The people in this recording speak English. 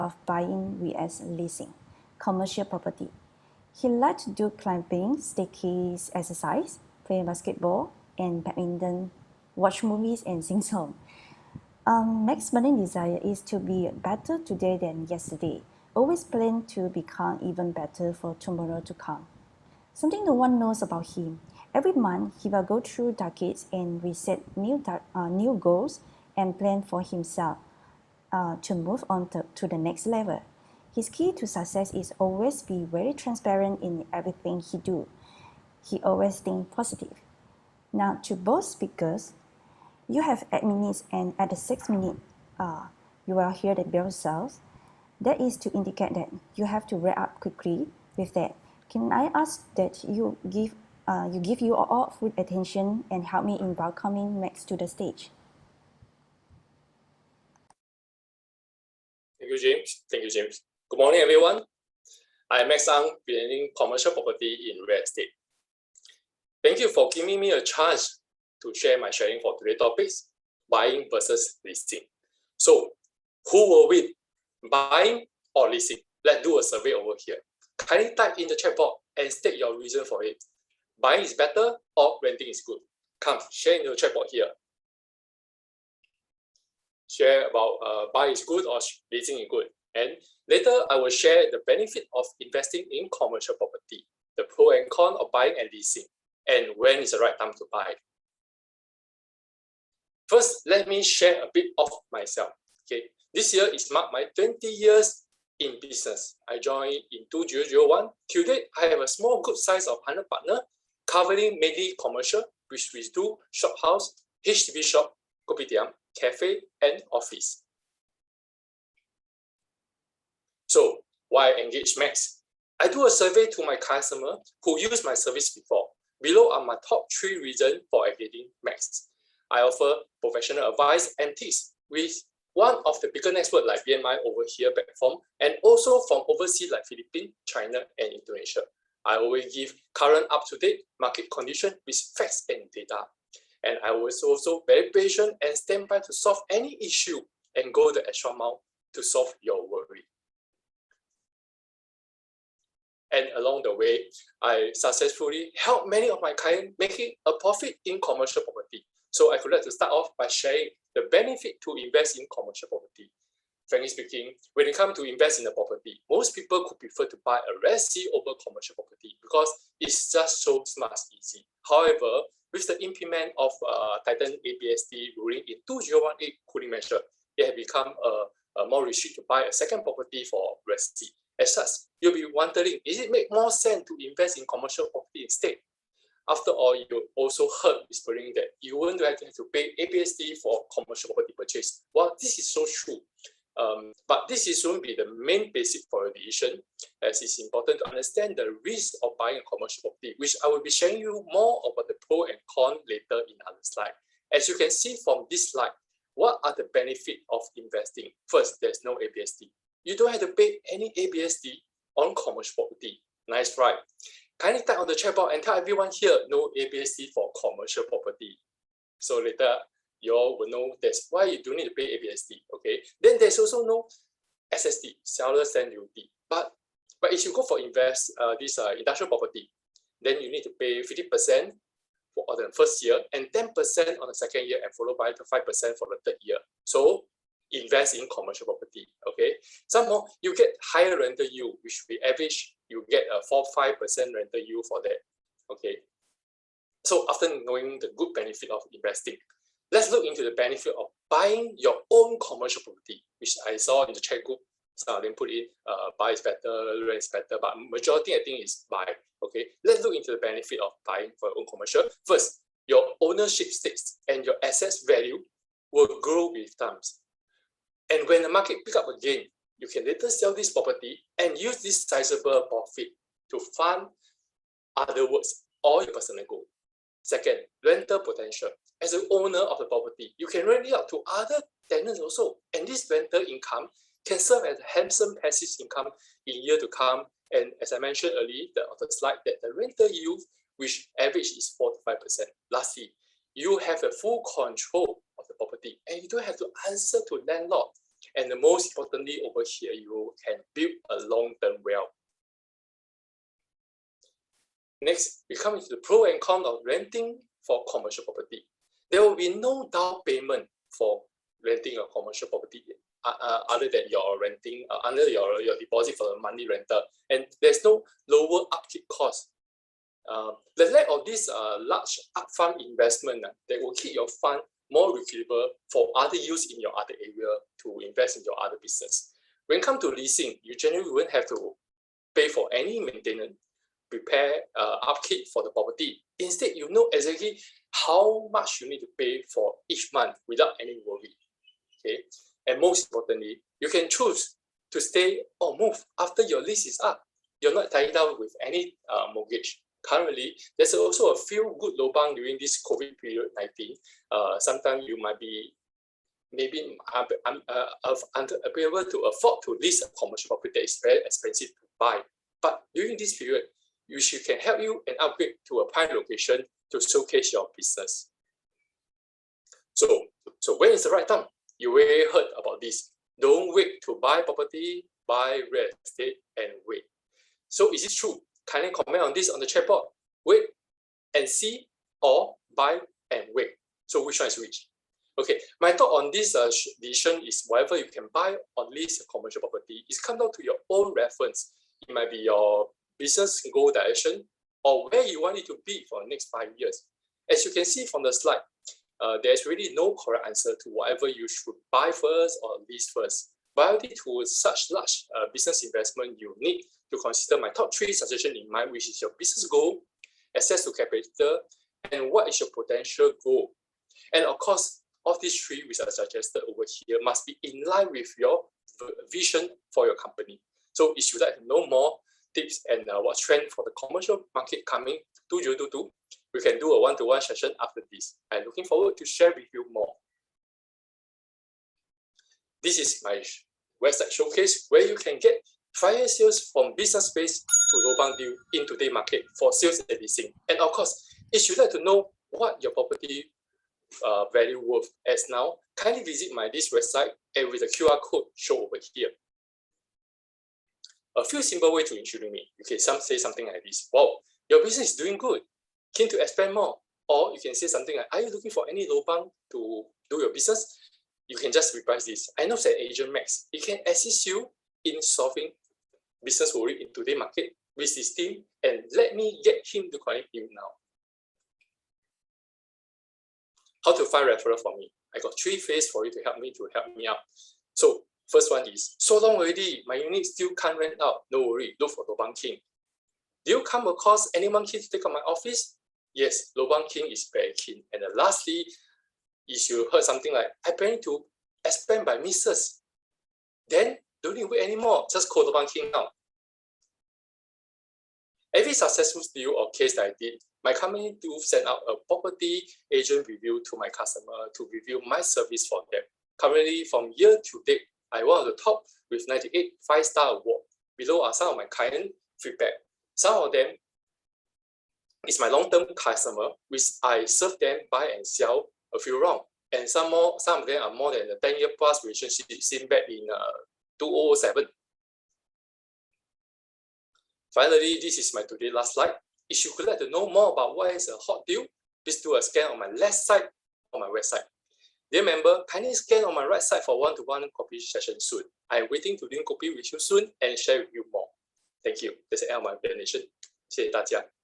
of buying vs leasing commercial property. He liked to do climbing, staircase exercise, play basketball and badminton, watch movies and sing songs. Max's burning desire is to be better today than yesterday. Always plan to become even better for tomorrow to come. Something no one knows about him. Every month, he will go through targets and reset new goals and plan for himself to move on to the next level. His key to success is always be very transparent in everything he do. He always think positive. Now to both speakers, you have 8 minutes and at the 6th minute, you will hear the bell sounds. That is to indicate that you have to wrap up quickly with that. Can I ask that you give you all full attention and help me in welcoming Max to the stage? Thank you, James. Thank you, James. Good morning, everyone. I am Max Ang, presenting commercial property in real estate. Thank you for giving me a chance to share my sharing for today's topics, buying versus leasing. So, who will win, buying or leasing? Let's do a survey over here. Kindly type in the chat box and state your reason for it. Buying is better or renting is good? Come, share in the chat box here. Share about buy is good or leasing is good. And later, I will share the benefit of investing in commercial property, the pro and con of buying and leasing, and when is the right time to buy. First, let me share a bit of myself. Okay, this year is marked my 20 years in business. I joined in 2001. Till date, I have a small group size of 100 partners, covering mainly commercial, which we do shop house, HDB shop, kopitiam, cafe, and office. So, why engage Max? I do a survey to my customer who used my service before. Below are my top 3 reasons for engaging Max. I offer professional advice and tips with one of the bigger experts like BNI over here platform, and also from overseas like Philippines, China, and Indonesia. I always give current up-to-date market condition with facts and data. And I was also very patient and stand by to solve any issue and go the extra mile to solve your worry. And along the way, I successfully helped many of my clients making a profit in commercial property. So I would like to start off by sharing the benefit to invest in commercial property. Frankly speaking, when it comes to invest in a property, most people could prefer to buy a resi over commercial property because it's just so smart and easy. However, with the implement of Titan ABSD ruling in 2018 cooling measure, it has become more restricted to buy a second property for resi. As such, you'll be wondering, is it make more sense to invest in commercial property instead? After all, you also heard whispering that you won't have to pay ABSD for commercial property purchase. Well, this is so true. But this is won't be the main basic for your decision, as it's important to understand the risk of buying a commercial property, which I will be sharing you more about the pro and con later in other slide. As you can see from this slide, what are the benefits of investing? First, there's no ABSD. You don't have to pay any ABSD on commercial property. Nice, right? Kindly type on the chat box and tell everyone here no ABSD for commercial property. So later, you all will know that's why you don't need to pay ABSD. Okay. Then there's also no SSD, seller stamp duty. But if you go for this industrial property, then you need to pay 50% for the first year and 10% on the second year, and followed by the 5% for the third year. So invest in commercial property. Okay. Some more, you get higher rental yield, which we average, you get a 4-5% rental yield for that. Okay. So after knowing the good benefit of investing, let's look into the benefit of buying your own commercial property, which I saw in the chat group. Some of them put in buy is better, rent is better, but majority I think is buy. Okay, let's look into the benefit of buying for your own commercial. First, your ownership stakes and your assets value will grow with times. And when the market pick up again, you can later sell this property and use this sizable profit to fund other works or your personal goal. Second, rental potential. As an owner of the property, you can rent it out to other tenants also. And this rental income can serve as a handsome passive income in year to come. And as I mentioned earlier on the slide, that the rental yield, which average is 4 to 5%. Lastly, you have a full control of the property and you don't have to answer to landlord. And the most importantly over here, you can build a long-term wealth. Next, we come into the pro and con of renting for commercial property. There will be no down payment for renting a commercial property other than your renting, under your deposit for the monthly rental, and there's no lower upkeep cost. The lack of this large upfront investment that will keep your fund more refillable for other use in your other area to invest in your other business. When it comes to leasing, you generally won't have to pay for any maintenance, repair, upkeep for the property. Instead, you know exactly how much you need to pay for each month without any worry. Okay, and most importantly, you can choose to stay or move after your lease is up. You're not tied down with any mortgage. Currently, there's also a few good lobang during this COVID period 19. Sometimes you might be maybe unable to afford to lease a commercial property that is very expensive to buy. But during this period, which can help you and upgrade to a prime location to showcase your business. So when is the right time? You already heard about this. Don't wait to buy property, buy real estate and wait. So is it true? Kindly comment on this on the chat board. Wait and see, or buy and wait. So which one is which? Okay, my thought on this decision is whatever you can buy or lease a commercial property is come down to your own reference. It might be your business goal direction or where you want it to be for the next 5 years. As you can see from the slide, there's really no correct answer to whatever you should buy first or lease first. But to such large business investment, you need to consider my top 3 suggestions in mind, which is your business goal, access to capital, and what is your potential goal. And of course, of these 3 which are suggested over here must be in line with your vision for your company. So if you'd like to know more tips and what trend for the commercial market coming 2022, we can do a one-to-one session after this. I'm looking forward to share with you more. This is my website showcase where you can get fire sales from business space to lobang deal in today's market for sales and leasing. And of course, if you'd like to know what your property value worth as now, kindly visit my this website and with the QR code show over here. A few simple ways to introduce me. You can say something like this: wow, your business is doing good, keen to expand more. Or you can say something like, are you looking for any lobang to do your business? You can just reply this: I know that Agent Max, he can assist you in solving business worry in today's market with his team, and let me get him to connect you now. How to find referral for me? I got 3 phases for you to help me out. So first one is, so long already, my unit still can't rent out. No worry, look for Lobang King. Do you come across anyone keen to take up my office? Yes, Lobang King is very keen. And then lastly, if you heard something like, I plan to expand by misses, then don't need to wait anymore. Just call Lobang King now. Every successful deal or case that I did, my company do send out a property agent review to my customer to review my service for them. Currently, from year to date, I one of the top with 98 5-star award. Below are some of my client feedback. Some of them is my long-term customer, which I serve them, buy and sell a few rounds. And some of them are more than a 10-year plus relationship seen back in 2007. Finally, this is my today last slide. If you would like to know more about what is a hot deal, please do a scan on my left side on my website. Dear member, kindly scan on my right side for one-to-one copy session soon. I'm waiting to drink coffee with you soon and share with you more. Thank you. That's the end of my presentation. 谢谢大家。